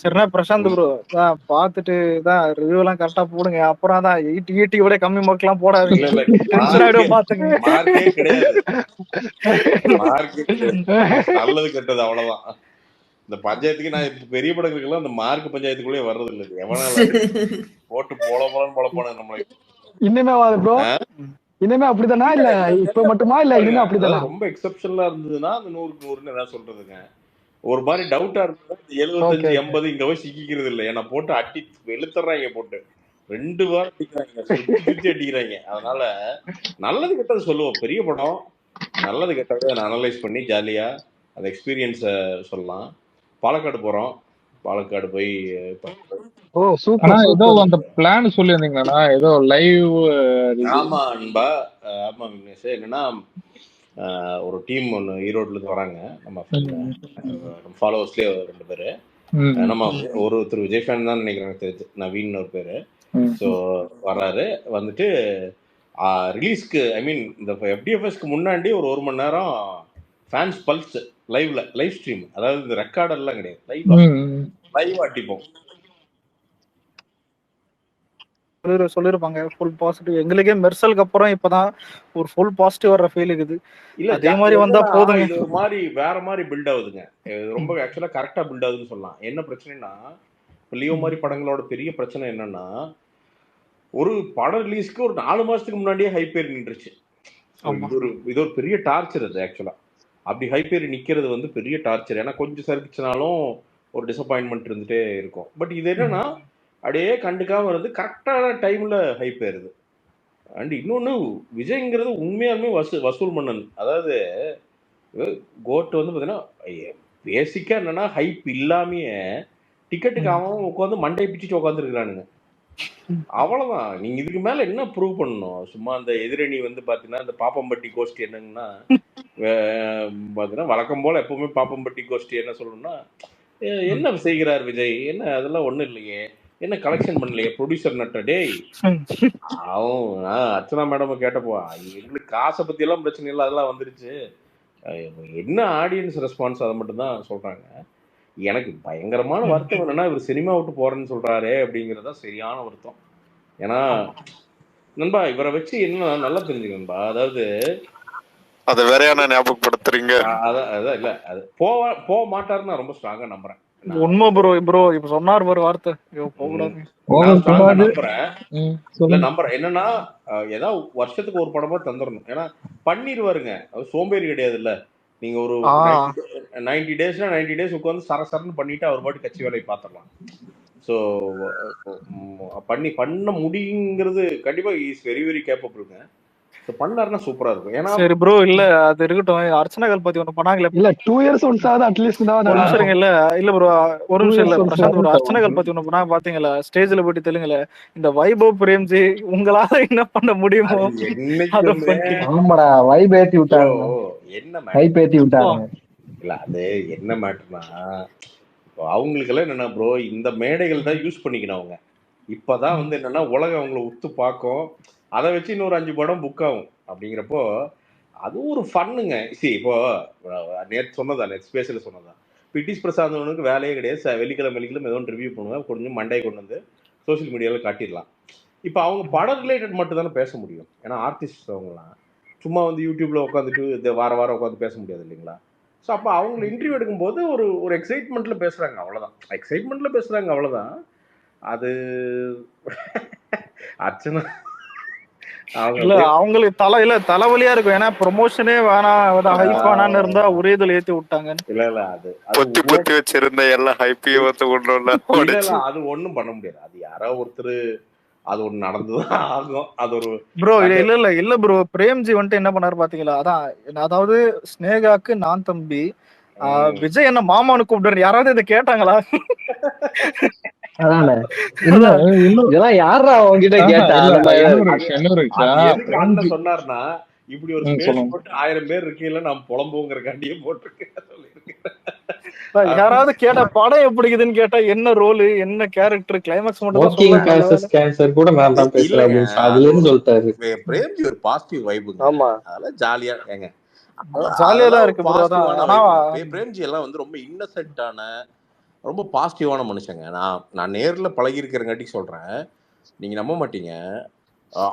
சரிண்ணா பிரசாந்த் ப்ரோ தான் பாத்துட்டு தான் ரிவ்யூ எல்லாம் கரெக்டா போடுங்க. அப்புறம் தான் ஈட்டி விட கம்மி மார்க் எல்லாம் போடாதீங்க. இல்ல டென்ஷன் ஆயிடும் பாத்துங்க. மார்க்கே கிடையாது, மார்க்கே கிடையாது, நல்லது கெட்டது அவ்வளவுதான். இந்த பஞ்சாயத்துக்கு நான் இப்ப பெரிய படங்களுக்கு எல்லாம் இந்த மார்க் பஞ்சாயத்துக்குள்ளே வர்றது இல்லை. எவனால போட்டு போலன்னு போன நம்மளை இன்னுமே ப்ரோ இனிமே அப்படிதானா இல்ல இப்ப மட்டுமா இல்ல இனிமே அப்படிதானா? ரொம்ப எக்ஸப்ஷனலா இருந்ததுன்னா அந்த 100க்கு 100ன்னு ஏதாவது சொல்றதுங்க. ஒரு மாதிரி டவுட்டா இருந்தது 75 80 இங்க போய் சிக்கிக்கிறது இல்லை. ஏன்னா போட்டு அட்டி வெளுத்துறாங்க, போட்டு 2 வாரம் அடிக்கிறாங்க, சுத்தி அடிக்கிறாங்க. அதனால நல்லது கெட்டது சொல்லுவோம். பெரிய படம் நல்லது கெட்டது அனலைஸ் பண்ணி ஜாலியா அந்த எக்ஸ்பீரியன்ஸ சொல்லலாம். பாலக்காடு போறோம், பாலக்காடு போய் ஏதோ அந்த பிளான் சொல்லியிருந்தீங்களா? ஏதோ லைவ். ஆமா அன்பா, ஆமா விக்னேஷ். என்னன்னா ஒரு டீம் ஒன்று ஈரோட்ல இருந்து வராங்க. நம்ம ஃபாலோவர்ஸ்லயே 2 பேரு. நம்ம ஒருத்தர் விஜய் ஃபேன் தான் நினைக்கிறேன், தெரிஞ்சு நவீன் ஒரு பேரு. ஸோ வர்றாரு, வந்துட்டு ரிலீஸ்க்கு ஐ மீன் இந்த FDFSக்கு முன்னாடி ஒரு 1 மணி நேரம் ஃபேன்ஸ் பல்ஸ் லைவ் ஸ்ட்ரீம், அதாவது இந்த ரெக்கார்டர்லாம் கிடையாது, லைவ் அட்டிப்போம். சொல்லிருப்பாங்க ஃபுல் பாசிட்டிவ். எங்களுக்கே மெர்சலுக்கு அப்புறம் இப்பதான் ஒரு ஃபுல் பாசிட்டிவ் வர்ற ஃபீல் இருக்குது. இல்ல அதே மாதிரி வந்தா போதுங்க. இது ஒரு மாதிரி வேற மாதிரி பில்ட் ஆகுதுங்க. ரொம்ப ஆக்சுவலா கரெக்டா பில்ட் ஆகுதுன்னு சொல்லலாம். என்ன பிரச்சனைனா, லியோ மாதிரி படங்களோட பெரிய பிரச்சனை என்னன்னா, ஒரு படம் ரிலீஸ்க்கு ஒரு 4 மாசத்துக்கு முன்னாடியே ஹைப் ஏறி நின்றுச்சு. இது ஒரு பெரிய டார்ச்சர். அது ஆக்சுவலா அப்படி ஹைப் ஏறி நிக்கிறது வந்து பெரிய டார்ச்சர். ஏன்னா கொஞ்சம் சறுக்குச்சுனாலும் ஒரு டிசப்பாயின்மெண்ட் இருந்துட்டே இருக்கும். பட் இது என்னன்னா அப்படியே கண்டுக்காம இருந்து கரெக்டான டைம்ல ஹைப் ஏறுது. அண்ட் இன்னொன்னு, விஜய்ங்கிறது உண்மையாலுமே வசூல் மன்னன். அதாவது கோட் வந்து பாத்தீங்கன்னா பேசிக்கா என்னன்னா ஹைப் இல்லாமயே டிக்கெட்டுக்கு அவன் உட்காந்து மண்டை பிச்சுட்டு உட்காந்துருக்கிறானுங்க. அவ்வளவுதான். நீங்க இதுக்கு மேல என்ன ப்ரூவ் பண்ணணும்? சும்மா அந்த எதிரணி வந்து பாத்தீங்கன்னா இந்த பாப்பம்பட்டி கோஷ்டி என்னங்கன்னா பாத்தீங்கன்னா வழக்கம் போல எப்பவுமே பாப்பம்பட்டி கோஷ்டி என்ன சொல்லணும்னா, என்ன செய்கிறார் விஜய், என்ன அதெல்லாம் ஒண்ணும் இல்லையே, என்ன கலெக்ஷன் பண்ணலையே, ப்ரொடியூசர் நட்ட டேய் அவன் அர்ச்சனா மேடம் கேட்டப்போ எங்களுக்கு காசை பத்தி எல்லாம் பிரச்சனை இல்லை, அதெல்லாம் வந்துருச்சு, என்ன ஆடியன்ஸ் ரெஸ்பான்ஸ் அதை மட்டும் தான் சொல்றாங்க. எனக்கு பயங்கரமான வருத்தம் என்னன்னா இவர் சினிமா விட்டு போறேன்னு சொல்றாரு அப்படிங்கறதா சரியான வருத்தம். ஏன்னா நண்பா இவரை வச்சு என்ன நல்லா தெரிஞ்சுக்கணும்பா, அதாவது அதை வேற என்ன ஞாபகப்படுத்துறீங்க? அதான் இல்ல அது போக மாட்டாருன்னு நான் ரொம்ப ஸ்ட்ராங்கா நம்புறேன். உண்மை ப்ரோ இப்ப சொன்னார் ஒரு வார்த்தை நம்புறேன். என்னன்னா ஏதாவது வருஷத்துக்கு ஒரு படமா தந்துடணும். ஏன்னா பண்ணிடுவாருங்க, சோம்பேறி கிடையாது இல்ல. நீங்க ஒரு 90 டேஸ்னா 90 டேஸ் உட்காந்து சரசரன்னு பண்ணிட்டு அவர் பாட்டு கட்சி வேலையை பார்த்துடலாம். ஸோ பண்ண முடியுங்கிறது கண்டிப்பா இஸ் வெரி வெரி கேப்பபிள்ங்க. பண்ணாருன்னா சூப்பரா இருக்கும். ஏன்னா சரி ப்ரோ இல்ல அது இருக்கட்டும். அர்ச்சனா கல்பதி ஒண்ணு பண்ணாங்களே இல்ல 2 இயர்ஸ் ஒன்ஸ் ஆகுது அட்லீஸ்ட். இல்ல ப்ரோ ஒரு நிமிஷம் இல்ல பிரசாந்த் ப்ரோ, அர்ச்சனா கல்பதி ஒண்ணு பண்ணா பாத்தீங்களா ஸ்டேஜ்ல போயிட்டு தெலுங்குல இந்த வைபவ் பிரேம்ஜி உங்களால என்ன பண்ண முடியுமோ ஆமாடா வைப் ஏத்தி விட்டாங்க. என்ன வைப் ஏத்தி விட்டாங்க. இல்ல அது என்ன மேட்டர்னா, அவங்களுக்கு எல்லாம் என்னன்னா ப்ரோ இந்த மேடைகள் தான் யூஸ் பண்ணிக்கணும். அவங்க இப்பதான் வந்து என்னன்னா உலகம் அவங்கள உத்து பார்க்கும், அதை வச்சு இன்னொரு 5 படம் புக் ஆகும். அப்படிங்கிறப்போ அது ஒரு ஃபன்னுங்க. இப்போ நேற்று சொன்னதா, நேற்று ஸ்பேஸில் சொன்னதா, பிடிஸ் பிரசாந்தவனுக்கு வேலையே கிடையாது. வெள்ளிக்கிழமை ஏதோ ஒன்று ரிவ்யூ பண்ணுவாங்க, கொஞ்சம் மண்டை கொண்டு வந்து சோசியல் மீடியாவில் காட்டிடலாம். இப்போ அவங்க படம் ரிலேட்டட் மட்டும் தானே பேச முடியும். ஏன்னா ஆர்டிஸ்ட் அவங்கலாம் சும்மா வந்து யூடியூப்ல உட்காந்துட்டு வார வாரம் உட்காந்து பேச முடியாது இல்லைங்களா? ஸோ அப்போ அவங்களை இன்டர்வியூ எடுக்கும்போது ஒரு எக்ஸைட்மெண்ட்ல பேசுறாங்க, அவ்வளோதான். எக்ஸைட்மெண்ட்ல பேசுறாங்க, அவ்வளோதான். அது அர்ச்சனா இல்ல அவங்களுக்கு தலைவலியா இருக்கும். ஏன்னா ப்ரொமோஷனே வேணாம் ஹைப் வேணான்னு இருந்தா ஒரே இதுல ஏத்தி விட்டாங்க. இல்ல அது பொத்தி வச்சிருந்த எல்லா ஹைப்பையும் வந்து இல்ல அது ஒண்ணும் பண்ண முடியாது. அது யாரோ ஒருத்தர் அது ஒண்ணு நடந்துதான் ஆகும். அது ஒரு ப்ரோ இல்ல ப்ரோ பிரேம்ஜி வந்துட்டு என்ன பண்ணாரு பாத்தீங்களா? அதாவது ஸ்னேகாக்கு நான் தம்பி, விஜய் என்ன மாமானு கூப்பிடுற யாராவது இதை கேட்டாங்களா? இதெல்லாம் யாரா அவங்கிட்ட கேட்டா? அண்ணன் சொன்னார்னா இப்படி ஒரு ஸ்பேஸ் போட்டு 1000 பேர் இருக்கீங்களா நான் புலம்புங்கிறக்காண்டியே போட்டிருக்கேன். யாராவது கேட்ட படம் எப்படிக்குதுன்னு கேட்டா என்ன ரோல் என்ன கேரக்டர் கிளைமாக்ஸ் மட்டும் கூட நான் தான் பேசுறேன் அதுல இருந்து சொல்லிட்டாரு. பிரேம்ஜி ஒரு பாசிட்டிவ் வைபுங்க. அதெல்லாம் ஜாலியா ஏங்க ஜாலியா தான் இருக்கு. பிரேம்ஜி எல்லாம் வந்து ரொம்ப இன்னசென்ட்டான ரொம்ப பாசிட்டிவான மனுஷங்க. நான் நேரில் பழகியிருக்கிறங்காட்டி சொல்கிறேன். நீங்கள் நம்ப மாட்டீங்க.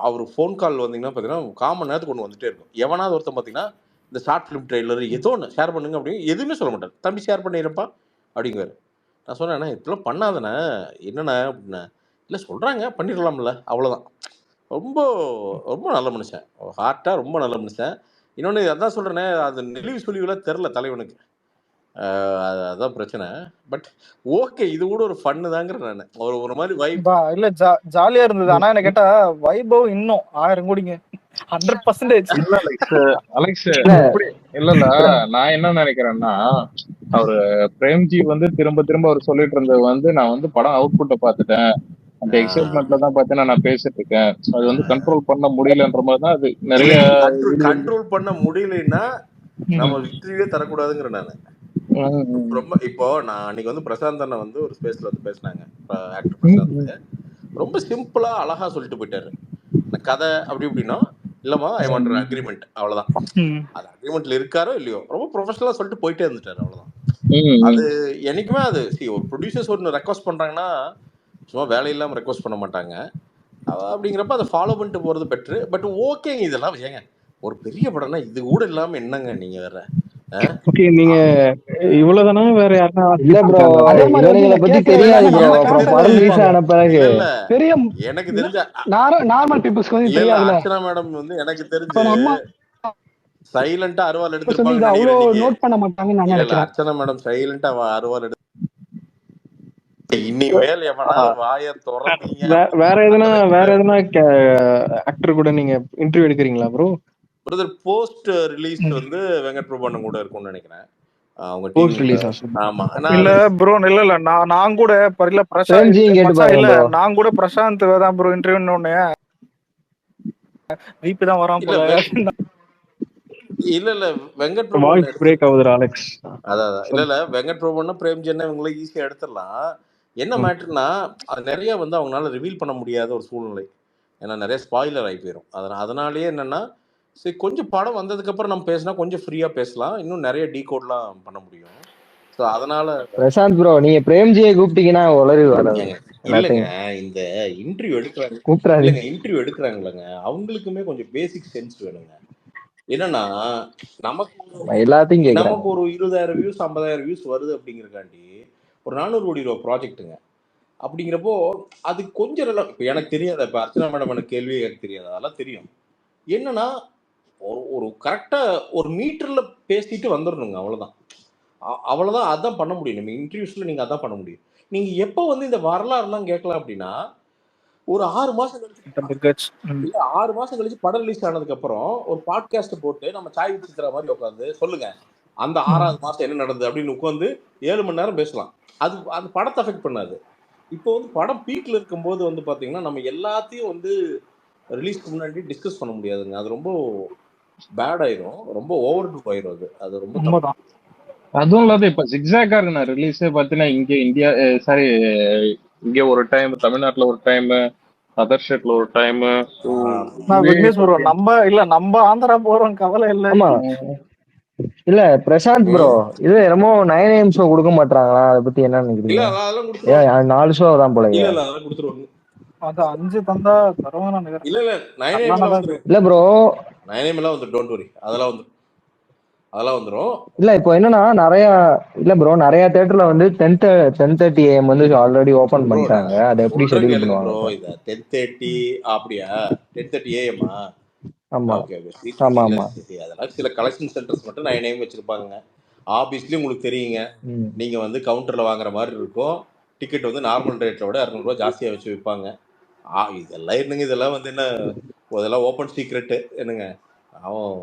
அவர் ஃபோன் கால் வந்தீங்கன்னா பார்த்தீங்கன்னா 1/4 மணி நேரத்துக்கு ஒன்று வந்துட்டே இருக்கும். எவனாவது ஒருத்தன் பார்த்தீங்கன்னா இந்த ஷார்ட் ஃபிலிம் ட்ரெய்லர் ஏதோ ஒன்று ஷேர் பண்ணுங்க அப்படின்னு எதுவுமே சொல்ல மாட்டார். தம்பி ஷேர் பண்ணிடுறப்பா அப்படிங்குவார். நான் சொன்னேண்ணே இப்படிலாம் பண்ணாதண்ணே, என்னண்ணே அப்படின்னா, இல்லை சொல்கிறாங்க பண்ணிடலாம்ல அவ்வளோதான். ரொம்ப ரொம்ப நல்ல மனுஷன், ஹார்ட்டாக ரொம்ப நல்ல மனுஷன். இன்னொன்று அதான் சொல்கிறேனே, அது நெளிவு சுழிவுலாம் தெரில தலைவனுக்கு. அதான் பிரச்சனை. பட் ஓகே, இது கூட ஒரு ஃபன்னு தாங்கிற நான் ஒரு மாதிரி வைப். இல்ல ஜாலியா இருந்தது. ஆனா என்ன கேட்டா வைபவ் இன்னும் 1000 கோடிங்க 100%. அலெக்ஸ் இல்ல நான் என்ன நினைக்கிறேன்னா, அவரு பிரேம்ஜி வந்து திரும்ப திரும்ப அவர் சொல்லிட்டு இருந்தது வந்து நான் வந்து படம் அவுட்புட்டை பார்த்துட்டேன், அந்த எக்ஸைட்மெண்ட்ல தான் பார்த்தீங்கன்னா நான் பேசிட்டு இருக்கேன், அது வந்து கண்ட்ரோல் பண்ண முடியலன்ற மாதிரி தான். அது நிறைய கண்ட்ரோல் பண்ண முடியலன்னா நம்ம விக்டரியே தரக்கூடாதுங்கிற நான் ரொம்ப. இப்போ நான் அன்னைக்கு வந்து பிரசாந்த் அண்ணா வந்து ஒரு ஸ்பேஸ்ல வந்து பேசினாங்க, ஆக்டர் பிரசாந்த். ரொம்ப சிம்பிளா அழகா சொல்லிட்டு போயிட்டாரு. இந்த கதை அப்படி இப்படின்னா இல்லம்மா ஐ வாண்ட் அக்ரிமெண்ட், அவ்வளவுதான். அது அக்ரிமெண்ட்ல இருக்காரோ இல்லையோ ரொம்ப ப்ரொஃபஷனலா சொல்லிட்டு போயிட்டே இருந்துட்டாரு, அவ்வளவுதான். அது என்னைக்குமே அது ஒரு ப்ரொடியூசர்ஸ் ஒன்று ரெக்வஸ்ட் பண்றாங்கன்னா சும்மா வேலை இல்லாம ரெக்வஸ்ட் பண்ண மாட்டாங்க. அப்படிங்கிறப்ப அதை ஃபாலோ பண்ணிட்டு போறது பெட்ரு. பட் ஓகேங்க, இதெல்லாம் ஏங்க ஒரு பெரிய படம்னா இது கூட இல்லாம என்னங்க நீங்க வேற. ஓகே, நீங்க இவ்வளவுதானா வேற யாரா? இல்ல ப்ரோ, இவனுங்களை பத்தி தெரியாது ப்ரோ. அப்புறம் படம் ரிலீஸ் ஆன பிறகு பெரிய எனக்கு தெரிஞ்ச நார்மல் பீப்புள்ஸ்க்கு வந்து தெரியாதுல. அர்ச்சனா மேடம் வந்து எனக்கு தெரிஞ்சு சைலண்டா அருவாள் எடுத்துப்பாங்க. அவ்வளவு நோட் பண்ண மாட்டாங்கன்னு நான் நினைக்கிறேன். அர்ச்சனா மேடம் சைலண்டா அருவாள் எடுத்து இனிமேல் எவனா வாய திறந்தீங்க. வேற எதனா ஆக்டர் கூட நீங்க இன்டர்வியூ எடுக்கிறீங்களா ப்ரோ? பிரதர் போஸ்ட் ரிலீஸ் வந்து வெங்கட் பிரபு அண்ணன் கூட இருக்கும்னு நினைக்கிறேன். அவங்க போஸ்ட் ரிலீஸ். ஆமா. இல்ல ப்ரோ, இல்ல நான் கூட இல்ல பிரசாந்த் இல்ல நான் கூட பிரசாந்த் தான் ப்ரோ இன்டர்வியூன்னு ஒண்ணு வீப் தான் வரான் போல. இல்ல வெங்கட் பிரபு வாய்ஸ் பிரேக் ஆகுது அலெக்ஸ். அதான் இல்ல வெங்கட் பிரபுன்னா பிரேம்ஜி என்ன இவங்கள ஈஸியா எடுத்துடலாம். என்ன மேட்டர்னா அது நிறைய வந்து அவங்களால ரிவீல் பண்ண முடியாத ஒரு சூழ்நிலை. ஏன்னா நிறைய ஸ்பாயிலர் ஆகி போயிடும். அதனாலேயே என்னன்னா சரி கொஞ்சம் படம் வந்ததுக்கு அப்புறம் நம்ம பேசினா கொஞ்சம் ஃப்ரீயா பேசலாம், இன்னும் நிறைய டீகோட்லாம் பண்ண முடியும். ஸோ அதனால பிரசாந்த் ப்ரோ நீங்க பிரேம்ஜியை கூப்பிட்டீங்கன்னா உளறி வராது. இல்லைங்க, இந்த இன்டர்வியூ எடுக்கிறாங்களங்க அவங்களுக்குமே கொஞ்சம் பேசிக் சென்ஸ் வேணுங்க. என்னன்னா நமக்கு எல்லாத்தையும் ஒரு 20,000 வியூஸ் 50,000 வியூஸ் வருது அப்படிங்கிறக்காண்டி ஒரு 400 கோடி ரூபா ப்ராஜெக்ட்டுங்க. அப்படிங்கிறப்போ அது கொஞ்சம் இப்போ எனக்கு தெரியாது. இப்போ அர்ச்சனா மேடம் எனக்கு கேள்வி எனக்கு தெரியாது, அதெல்லாம் தெரியும். என்னன்னா ஒரு கரெக்டா ஒரு மீட்டர்ல பேசிட்டு வந்துடணுங்க, அவ்வளவுதான். அதான் பண்ண முடியும். நம்ம இன்டர்வியூஸ்ல நீங்க அதான் பண்ண முடியும். நீங்க எப்போ வந்து இந்த வரலாறுலாம் கேட்கலாம் அப்படின்னா ஒரு 6 மாசம் கழிச்சு 6 மாசம் கழிச்சு படம் ரிலீஸ் ஆனதுக்கு அப்புறம் ஒரு பாட்காஸ்ட் போட்டு நம்ம சாய் விசித்திரா மாதிரி உட்காந்து சொல்லுங்க அந்த 6வது மாசம் என்ன நடந்தது அப்படின்னு உட்காந்து 7 மணி நேரம் பேசலாம். அது அந்த படத்தை அஃபெக்ட் பண்ணாது. இப்போ வந்து படம் பீக்ல இருக்கும்போது வந்து பாத்தீங்கன்னா நம்ம எல்லாத்தையும் வந்து ரிலீஸ்க்கு முன்னாடி டிஸ்கஸ் பண்ண முடியாதுங்க. அது ரொம்ப பேட் ஆயிரும், ரொம்ப ஓவர் டூ ஆயிரும். அது ரொம்ப அதுவும் இல்லாத இப்ப ஜிக்ஸாக்கா இருக்கு ரிலீஸே பாத்தீங்கன்னா இங்க இந்தியா சாரி இங்க ஒரு டைம், தமிழ்நாட்டுல ஒரு டைம், அதர் ஸ்டேட்ல ஒரு டைம். நம்ம ஆந்திரா போறோம், கவலை இல்ல. இல்ல பிரசாந்த் ப்ரோ, இது என்னமோ 9am ஷோ கொடுக்க மாட்டாங்களா? அதை பத்தி என்ன நினைக்கிறீங்க? 4 ஷோ தான் போல. அது 5 தந்தா தருவானா? இல்ல ப்ரோ 9am எல்லாம் வந்து டோன்ட் வரி, அதெல்லாம் வந்துரும். இல்ல இப்போ என்னன்னா நிறைய தியேட்டர்ல வந்து 10:30 AM வந்து ஆல்ரெடி ஓபன் பண்ணிட்டாங்க. அதை எப்படி ஷெட்யூல் பண்ணுவாங்க ப்ரோ? இத 10:30 அப்படியா? 10:30 AM? ஆமா ஓகே ஓகே. ஆமா ஆமா. அதெல்லாம் சில கலெக்ஷன் சென்டர்ஸ் மட்டும் 9 AM வச்சிருப்பாங்க. ஆபீஸ்லயும் உங்களுக்கு தெரியுங்க, நீங்க வந்து கவுண்டர்ல வாங்குற மாதிரி இருக்கும். டிக்கெட் வந்து நார்மல் ரேட்டை விட 200 ரூபா ஜாஸ்தியா வச்சு விற்பாங்க. இதெல்லாம் என்னங்க, இதெல்லாம் வந்து என்ன, இதெல்லாம் ஓப்பன் சீக்ரெட்டு என்னங்க. அவன்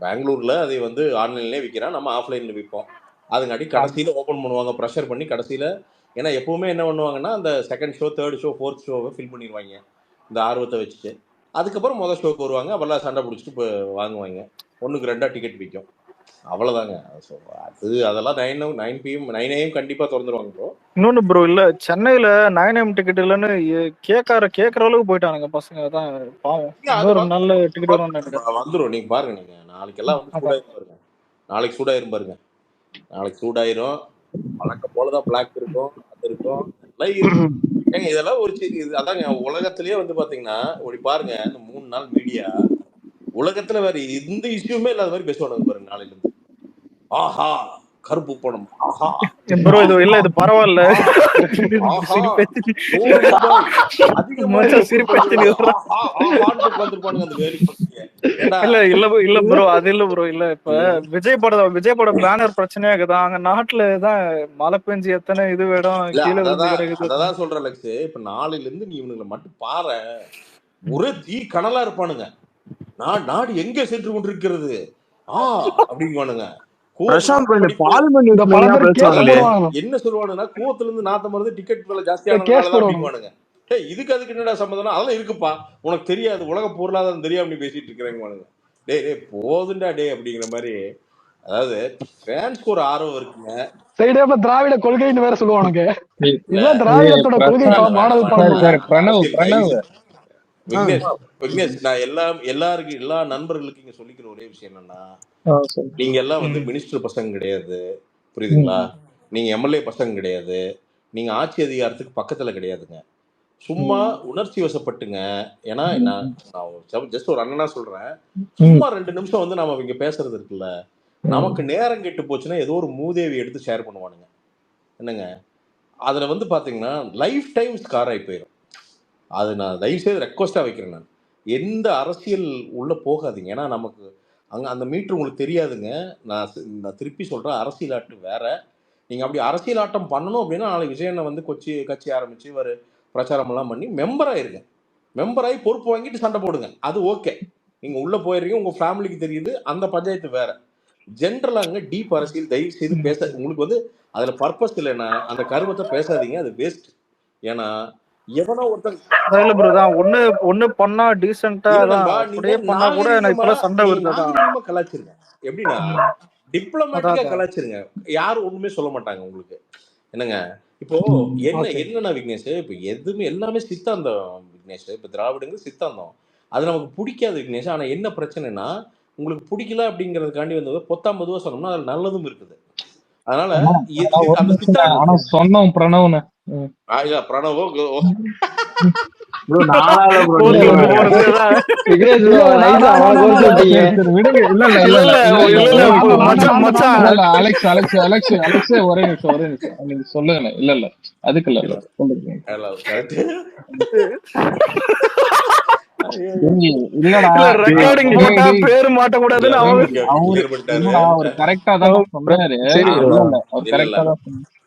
பெங்களூர்ல அதை வந்து ஆன்லைன்லேயே விற்கிறான், நம்ம ஆஃப்லைன்ல விற்போம். அதுங்காட்டி கடைசியில ஓப்பன் பண்ணுவாங்க ப்ரெஷர் பண்ணி கடைசியில. ஏன்னா எப்பவுமே என்ன பண்ணுவாங்கன்னா அந்த second show, third show, fourth ஷோவை ஃபில் பண்ணிடுவாங்க இந்த ஆர்வத்தை வச்சுட்டு. அதுக்கப்புறம் முதல் ஷோக்கு வருவாங்க, அப்பெல்லாம் சண்டை பிடிச்சிட்டு இப்போ வாங்குவாங்க. 1க்கு 2 டிக்கெட் விற்கும், அவ்வளோதாங்க. ஸோ அதெல்லாம் 9 PM 9 AM கண்டிப்பாக திறந்துருவாங்க ப்ரோ. இன்னொன்று ப்ரோ, இல்லை சென்னையில் 9 AM டிக்கெட் இல்லைன்னு கேட்குற அளவுக்கு போயிட்டானுங்க பசங்க. அதான் பாவம். இன்னொரு நல்ல டிக்கெட் வந்துடும். நீங்கள் பாருங்க, நீங்கள் நாளைக்கெல்லாம் வந்து சூடாயிரும் பாருங்க. நாளைக்கு சூடாயிரும் பாருங்க. நாளைக்கு சூடாயிரும். வழக்கம் போலதான் பிளாக் இருக்கும், அது இருக்கும், எல்லாம் இருக்கு. ஏங்க இதெல்லாம் ஒரு அதாங்க உலகத்திலேயே வந்து பாத்தீங்கன்னா ஒரு பாருங்க, இந்த 3 நாள் மீடியா உலகத்துல வேற எந்த இஷ்யூமே இல்லாத மாதிரி பேசுவானுங்க பாருங்க. நாளையில இருந்து ஆஹா கருப்பு பணம், ஆஹா ப்ரோ இது இல்ல, இது பரவாயில்ல. ஆஹா சிரிப்பேத்தி 100 ரூபாய் அதிகமாக மச்சான் சிரிப்பேத்தி ஆஹா ஆஹான்னு உட்காந்துருப்பானுங்க அந்த வேலி பசங்க. ஏண்டா இல்ல இல்ல ப்ரோ, அது இல்ல ப்ரோ. இல்ல இப்ப விஜய் பட பேனர் பிரச்சனையா இருக்குதா அங்க நாட்டுல தான் மழை பெஞ்சு எத்தனை இது வேடம் இல்ல கீழே விழுந்து கிடக்குது. அததான் சொல்ற லக்ஸ். இப்ப நாளையில இருந்து நீ இவனுங்களை மட்டும் பாரு, ஒரே தீ கனலா இருப்பானுங்க. நாடு எங்க சென்று கொண்டிருக்கிறது அப்படிங்குவானுங்க. பிரசாந்த் கொஞ்சம் படிப்பு பார்லிமெண்ட் பல பேர் கேஸ் பேசுவாங்களே. போடுவாங்க, என்ன சொல்லுவானுங்கன்னா, கூவத்துல இருந்து நாத்தம் வருது, டிக்கெட் விலை கேஸ் ஜாஸ்தியானதுனாலதான் போடுவாங்க. அப்படிங்குவானுங்க. இதுக்கு அதுக்கு என்னடா சம்மந்தம்? அதெல்லாம் இருக்குப்பா, உனக்கு தெரியாது, உலக பொருளாதாரம் தெரியாம நீ பேசிட்டு இருக்கிறேங்க. டே போதுண்டா டே அப்படிங்கிற மாதிரி. அதாவது ஃபேன்ஸ்க்கு ஒரு ஆர்வம் இருக்குங்க. சைடே இப்ப திராவிட கொள்கைன்னு வேற சொல்லுவானுங்க. இல்ல இதுதான் திராவிடத்தோட கொள்கை மாடல் படம். சரி பிரணவ் விக்னேஷ், நான் எல்லாருக்கும் எல்லா நண்பர்களுக்கும் இங்க சொல்லிக்கிற ஒரே விஷயம் என்னன்னா, நீங்க எல்லாம் வந்து மினிஸ்டர் பசங்க கிடையாது, புரியுதுங்களா? நீங்க எம்எல்ஏ பசங்க கிடையாது, நீங்க ஆட்சி அதிகாரத்துக்கு பக்கத்துல கிடையாதுங்க. சும்மா உணர்ச்சி வசப்பட்டுங்க. ஏன்னா நான் ஜஸ்ட் ஒரு அண்ணனா சொல்றேன், சும்மா 2 நிமிஷம் வந்து நாம இங்க பேசுறது இருக்குல்ல, நமக்கு நேரம் கெட்டு போச்சுன்னா ஏதோ ஒரு மூதேவி எடுத்து ஷேர் பண்ணுவானுங்க. என்னங்க அதுல வந்து பாத்தீங்கன்னா லைஃப் டைம் ஸ்கார் ஆகி போயிடும். அது நான் தயவு செய்து ரெக்வஸ்டா வைக்கிறேன். நான் எந்த அரசியல் உள்ள போகாதீங்க. ஏன்னா நமக்கு அங்க அந்த மீட்டர் உங்களுக்கு தெரியாதுங்க. நான் திருப்பி சொல்றேன், அரசியல் ஆட்டு வேற. நீங்க அப்படி அரசியல் ஆட்டம் பண்ணணும் அப்படின்னா நாளைக்கு விஜயனை வந்து கட்சி ஆரம்பிச்சு ஒரு பிரச்சாரம் எல்லாம் பண்ணி மெம்பர் ஆயிருங்க. மெம்பர் ஆகி பொறுப்பு வாங்கிட்டு சண்டை போடுங்க, அது ஓகே. நீங்க உள்ள போயிருக்கீங்க, உங்க ஃபேமிலிக்கு தெரியுது, அந்த பஞ்சாயத்து வேற. ஜென்ரலாங்க டீப் அரசியல் தயவு செய்து பேச உங்களுக்கு வந்து அதுல பர்பஸ் இல்லைன்னா அந்த கருவத்தை பேசாதீங்க, அது வேஸ்ட். ஏன்னா எவனோ ஒருத்தன் ஒண்ணு பண்ணா டீசென்ட்டா அப்படியே பண்ணா கூட எனக்கு இப்ப சண்டை வருதுதான். நாகரிகமா கலாச்சிருங்க. எப்படின்னா டிப்ளமேட்டிக்கா கலாச்சிருங்க, யாரும் ஒண்ணுமே சொல்ல மாட்டாங்க உங்களுக்கு. என்னங்க இப்போ என்னன்னா விக்னேஷ், இப்ப எதுவுமே எல்லாமே சித்தாந்தம் விக்னேஷ். இப்ப திராவிடங்க சித்தாந்தம், அது நமக்கு பிடிக்காது விக்னேஷ். ஆனா என்ன பிரச்சனைனா, உங்களுக்கு பிடிக்கல அப்படிங்கறதுக்காண்டி வந்து 19 சொன்னோம்னா அதுல நல்லதும் இருக்குது. அதனால அந்த சித்தாந்தம் சொன்னோம் பிரணவ்னு பிரணவோ ஒரே நிமிஷம் நீங்க சொல்லுங்க. இல்ல அதுக்கு இல்ல பேரு மாட்ட கூடாதுன்னு அவர் கரெக்டா தான் சொன்னாரு.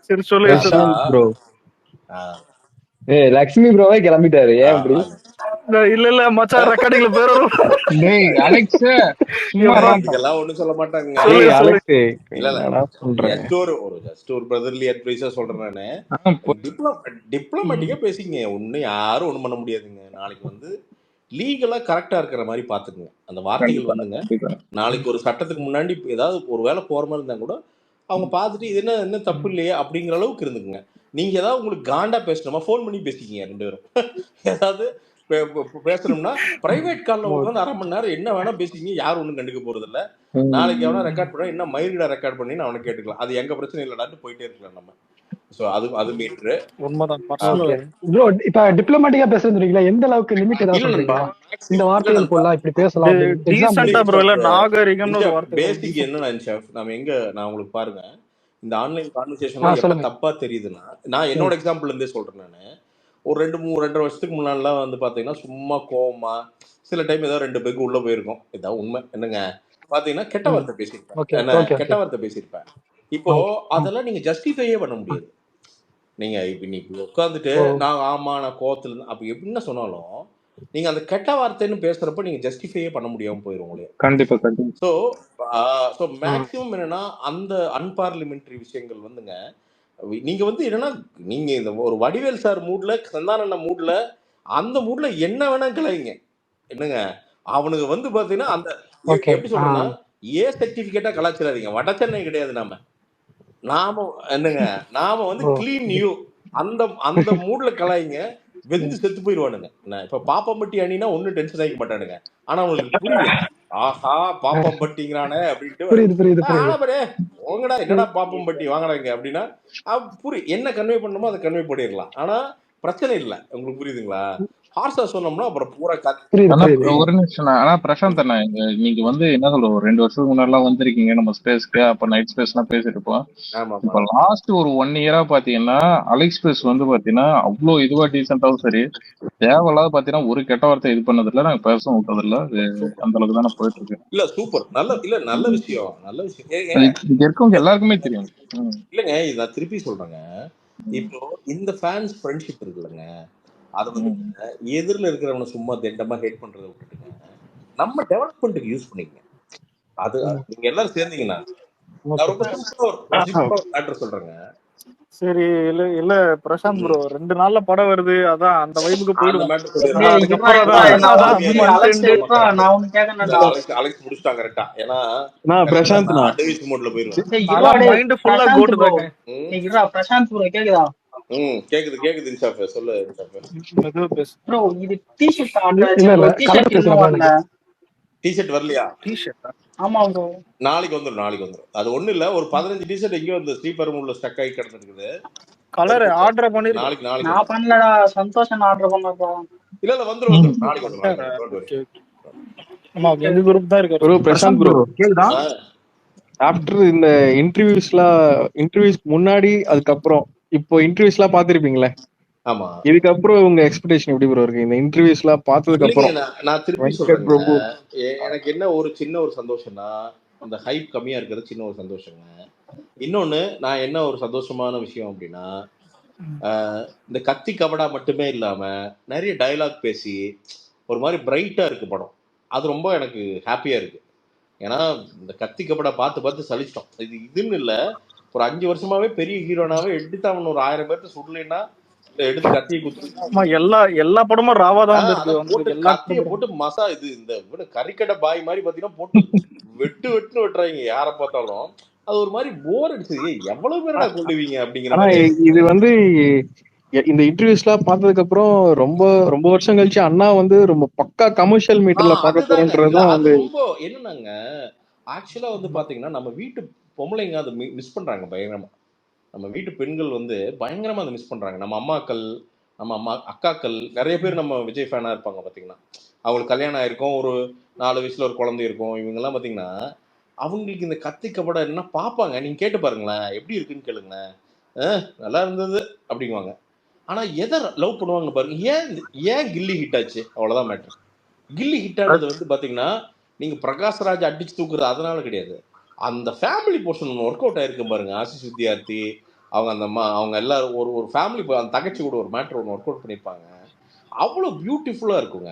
சரி சொல்லு ப்ரோ. லக்ஷ்மி ப்ரோவே கிளம்பிட்டாரு, ஏன் இப்படி? இல்ல மச்சான், ரெக்கார்டிங்ல பேர் வரும். அலெக்ஸ் இதெல்லாம் ஒண்ணும் சொல்ல மாட்டாங்க. ஜஸ்ட் ஒரு பிரதர்லி அட்வைஸா சொல்றேன் நானு. டிப்ளமேட்டிக்கா பேசிங்க, ஒண்ணு யாரும் ஒண்ணும் பண்ண முடியாதுங்க. நாளைக்கு வந்து லீகலா கரெக்டா இருக்கிற மாதிரி பாத்துக்குங்க அந்த வார்த்தைகள் வந்துங்க. நாளைக்கு ஒரு சட்டத்துக்கு முன்னாடி ஏதாவது ஒரு வேலை போற மாதிரி இருந்தா கூட அவங்க பார்த்துட்டு இது என்ன தப்பு இல்லையா அப்படிங்கிற அளவுக்கு இருந்துக்குங்க. நீங்க ஏதாவது உங்களுக்கு காண்டா பேசணுமா ஃபோன் பண்ணி பேசிக்கிங்க 2 பேரும். ஏதாவது பேசணும்னா பிரைவேட் கால்ல உட்காந்து 1/2 மணி நேரம் என்ன வேணா பேசிக்கிங்க, யாரும் ஒன்றும் கண்டுக்க போறது இல்ல. நாளைக்கு எவனா ரெக்கார்ட் பண்ணா என்ன மயிரிடா ரெக்கார்ட் பண்ணி அவனை கேட்டுக்கலாம், அது எங்க பிரச்சனை இல்லடான்னு போயிட்டே இருக்கலாம் நம்ம. சோ அது மீட்ரு உண்மைதான். ப்ரோ இப்ப டிப்ளமேட்டிக்கா பேசுறீங்களா, எந்த அளவுக்கு லிமிட் ஏதாவது சொல்றீங்களா? இந்த வார்த்தைகள் போலாம் இப்படி பேசலாம். டீசென்ட்டா ப்ரோ, இல்ல நாகரிகம்னு ஒரு வார்த்தை. பேசிக் என்னன்னா ஷெஃப், நாம எங்க நான் உங்களுக்கு பாருங்க, இந்த ஆன்லைன் கான்வர்சேஷன்ல எப்ப தப்பா தெரியுதுன்னா, நான் என்னோட எக்ஸாம்பிள்ல இருந்தே சொல்றேன். நானு ஒரு 2-2.5 வருஷத்துக்கு முன்னாடிலாம் வந்து பாத்தீங்கன்னா சும்மா கோவமா சில டைம் ஏதாவது 2 பேருக்கு உள்ள போயிருக்கோம். இதான் உண்மை. என்னங்க பாத்தீங்கன்னா கெட்ட வார்த்தை பேசியிருப்பேன், கெட்ட வார்த்தை பேசியிருப்பேன். இப்போ அதெல்லாம் நீங்க ஜஸ்டிஃபையே பண்ண முடியாது. நீங்க இப்ப நீ உட்காந்துட்டு நான் கோவத்துல அப்ப எப்படின்னா சொன்னாலும் நீங்க அந்த கெட்ட வார்த்தைன்னு பேசுறப்ப நீங்க ஜஸ்டிஃபையே பண்ண முடியாம போயிரும் உங்களுக்கு. கண்டிப்பா. சோ மேக்ஸிமம் என்னன்னா அந்த அன்பார்லிமெண்டரி விஷயங்கள் வந்துங்க, நீங்க வந்து என்னன்னா நீங்க இந்த ஒரு வடிவேல் சார் மூட்ல, சந்தானண்ண மூட்ல, அந்த மூட்ல என்ன வேணா கிளைங்க. என்னங்க அவனுக்கு வந்து பாத்தீங்கன்னா அந்த எப்படி சொல்றேன்னா சர்டிபிகேட்டா கலாச்சிடாதீங்க. வட சென்னை கிடையாது நாம என்னங்க நாம வந்து கிளீன் யூ அந்த மூட்ல கலாயிங்க, வெந்து செத்து போயிடுவானுங்க. இப்ப பாப்பம்பட்டி அணினா ஒன்னும் டென்ஷன் ஆகிக்க மாட்டானுங்க. ஆனா அவங்களுக்கு புரியும் ஆஹா பாப்பம் பட்டிங்கிறானே அப்படின்ட்டு புரியுது புரியுது ஆனா புரியுது. பாரு உங்கடா என்னடா பாப்பம் பட்டி வாங்குறாங்க அப்படின்னா என்ன கன்வே பண்ணணுமோ அதை கன்வே பண்ணிடலாம். ஆனா பிரச்சனை இல்லை. உங்களுக்கு புரியுதுங்களா? ஹார்ஸா சொன்னோம்னா அப்புறம் பூரா புரியுது ஆனா புரியுது. ஒரு நிமிஷம் ஆனா பிரசாந்த் அண்ணா நீங்க வந்து என்ன சொல்ற ஒரு 2 வருஷத்துக்கு முன்னாடி எல்லாம் வந்திருக்கீங்க நம்ம ஸ்பேஸ்க்கு. அப்ப நைட் ஸ்பேஸ் எல்லாம் பேசிட்டு இருப்போம். ஆமாமா இப்ப லாஸ்ட் ஒரு 1 இயரா பாத்தீங்கன்னா அலெக்ஸ் ஸ்பேஸ் வந்து பாத்தீங்கன்னா அவ்வளவு இதுவா டீசென்டாவும் சரி தேவையில்லாத பாத்தீங்கன்னா ஒரு கெட்ட வார்த்தை இது பண்ணது இல்ல. நாங்க பேசவும் விட்டது இல்ல. அது சூப்பர். அந்த அளவுக்கு தானே போயிட்டு இருக்கு. இல்ல சூப்பர் நல்ல விஷயம் நல்ல விஷயம். அது இங்க இருக்கவங்க எல்லாருக்குமே தெரியும். இல்லைங்க இது நான் திருப்பி சொல்றேங்க. இப்போ இந்த ஃபேன்ஸ் ஃப்ரெண்ட்ஷிப் இருக்குல்லங்க, அது வந்து எதிரில் இருக்கிறவனை சும்மா திண்டமா ஹேட் பண்றதை விட்டுட்டுங்க நம்ம டெவலப்மெண்ட்டுக்கு யூஸ் பண்ணிக்கங்க. அது நீங்க எல்லாரும் சேர்ந்தீங்கன்னா நான் ரொம்ப சிம்பிளா ஒரு மேட்டர் சொல்றேங்க. சரி இல்ல இல்ல பிரசாந்த் ப்ரோ 2 நாள்ல படம் வருது, அதான் அந்த வைப்புக்கு அந்த போயிடுவோம். மேட்டர் ஆனா சொல்லிடுறேன். அதுக்கப்புறம் அலெக்ஸ் முடிச்சிட்டாங்க கரெக்டா. ஏன்னா பிரசாந்த்னா அட்வைஸ் மோட்ல போயிருவேன். மைண்ட் ஃபுல்லா கோட்டு தாங்க. கேக்குது இன்சாஃப் சொல்லு இன்சாஃப். மெதுவா பேசு. இல்ல இல்ல கலர் பேசுறேன். டிஷர்ட் வரலையா? டிஷர்ட் நாளைக்கு வந்துடும். அது ஒண்ணு இல்ல, ஒரு 15 டிஷர்ட் எங்கேயோ அந்த ஸ்ரீபெரும்புதூர்ல ஸ்டக் ஆகி கிடந்துருக்குது. கலர் ஆர்டர் பண்ணிருக்கேன். நாளைக்கு நான் பண்ணலடா, சந்தோஷம் ஆர்டர் பண்ணப்பா. இல்ல வந்துரும் நாளைக்கு வந்துரும். ஆமா எங்க குரூப் தான் இருக்காரு. ப்ரோ பிரசாந்த் ப்ரோ கேக்குதா? ஆஃப்டர் இந்த இன்டர்வியூஸ்க்கு முன்னாடி அதுக்கப்புறம் இப்போ இன்டர்வியூஸ்லாம் பாத்திருப்பீங்களே. ஆமா இதுக்கப்புறம் உங்க எக்ஸ்பெக்டேஷன் எப்படி ப்ரோ இருக்கு இந்த இன்டர்வியூஸ்லாம் பார்த்ததுக்கு அப்புறம்? நான் திருப்பி சொல்றேங்க. எனக்கு என்ன ஒரு சின்ன ஒரு சந்தோஷம்னா இந்த ஹைப் கம்மியா இருக்கிறது சின்ன ஒரு சந்தோஷங்க. இன்னொன்னு நான் என்ன ஒரு சந்தோஷமான விஷயம் அப்படின்னா இந்த கத்தி கபடா மட்டுமே இல்லாம நிறைய டயலாக் பேசி ஒரு மாதிரி பிரைட்டா இருக்கு படம். அது ரொம்ப எனக்கு ஹாப்பியா இருக்கு. ஏன்னா இந்த கத்தி கபடா பார்த்து சலிச்சிட்டோம். இதுன்னு இல்லை, ஒரு 5 வருஷமாவே பெரிய ஹீரோனாவே எடுத்து அவன் ஒரு 1000 பேர்த்த சுடலைன்னா எடுத்து கத்தியை குத்து எல்லா படமும் ராவாதான் இருக்கு. கத்தியை போட்டு மசா இந்த கறிக்கடை பாய் மாதிரி பாத்தீங்கன்னா போட்டு வெட்டுன்னு வெட்டுறாங்க யாரை பார்த்தாலும். அது ஒரு மாதிரி போர் அடிச்சது. எவ்வளவு பேரடா கொள்ளுவீங்க அப்படிங்கிற. இது வந்து இந்த இன்டர்வியூஸ்லாம் பார்த்ததுக்கு அப்புறம் ரொம்ப ரொம்ப வருஷம் கழிச்சு அண்ணா வந்து ரொம்ப பக்கா கமர்ஷியல் மீட்டர்ல பார்க்க போறோம்ன்றதுதான் வந்து ரொம்ப என்னன்னாங்க. ஆக்சுவலா வந்து பாத்தீங்கன்னா நம்ம வீட்டு பொம்பளைங்க அதை மிஸ் பண்றாங்க பயங்கரமா. நம்ம வீட்டு பெண்கள் வந்து பயங்கரமா அதை மிஸ் பண்றாங்க. நம்ம அம்மாக்கள், நம்ம அக்காக்கள் நிறைய பேர் நம்ம விஜய் ஃபேனா இருப்பாங்க பாத்தீங்கன்னா. அவங்களுக்கு கல்யாணம் ஆயிருக்கும், ஒரு 4 வயசுல ஒரு குழந்தை இருக்கும். இவங்க எல்லாம் பாத்தீங்கன்னா அவங்களுக்கு இந்த கத்தி கபடம் என்ன பார்ப்பாங்க. நீங்க கேட்டு பாருங்களேன், எப்படி இருக்குன்னு கேளுங்களேன். நல்லா இருந்தது அப்படிங்குவாங்க. ஆனா எதை லவ் பண்ணுவாங்க பாருங்க. ஏன் கில்லி ஹிட் ஆச்சு, அவ்வளவுதான் மேட்டர். கில்லி ஹிட் ஆனது வந்து பாத்தீங்கன்னா நீங்க பிரகாஷ்ராஜ் அடிச்சு தூக்குறது அதனால கிடையாது. அந்த ஃபேமிலி போர்ஷன் ஒர்க் அவுட் ஆயிருக்கு பாருங்க. ஆசிஷ் வித்யார்த்தி அவங்க அந்த அவங்க எல்லாரும் ஒரு ஃபேமிலி, அந்த தகச்சி கூட ஒரு மேட்டர் ஒன்று ஒர்க் அவுட் பண்ணியிருப்பாங்க. அவ்வளோ பியூட்டிஃபுல்லா இருக்குங்க.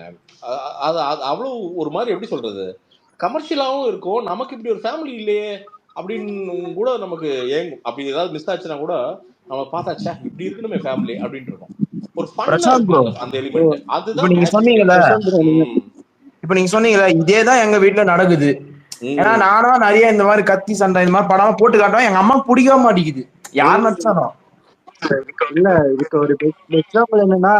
அது அவ்வளோ ஒரு மாதிரி எப்படி சொல்றது, கமர்ஷியலாகவும் இருக்கும். நமக்கு இப்படி ஒரு ஃபேமிலி இல்லையே அப்படின்னு கூட நமக்கு ஏங்கும். அப்படி ஏதாவது மிஸ் ஆச்சுன்னா கூட நம்ம பார்த்தாச்சா இப்படி இருக்கணுமே ஃபேமிலி அப்படின்னு இருக்கும். ஒரு ஃபன்னா இருக்கும் அந்த எலிமெண்ட். அதுதான் நீங்க சொன்னீங்கல்ல, இப்ப நீங்க சொன்னீங்கல்ல இதேதான் எங்க வீட்டுல நடக்குது. ஏன்னா நானும் நிறைய இந்த மாதிரி கத்தி சண்டை இந்த மாதிரி படம் போட்டு காட்டுவேன். எங்க அம்மா பிடிக்கவே மாட்டேங்குது யார் நடிச்சாலும். இல்ல இதுக்கு ஒரு எக்ஸாம்பிள் என்னன்னா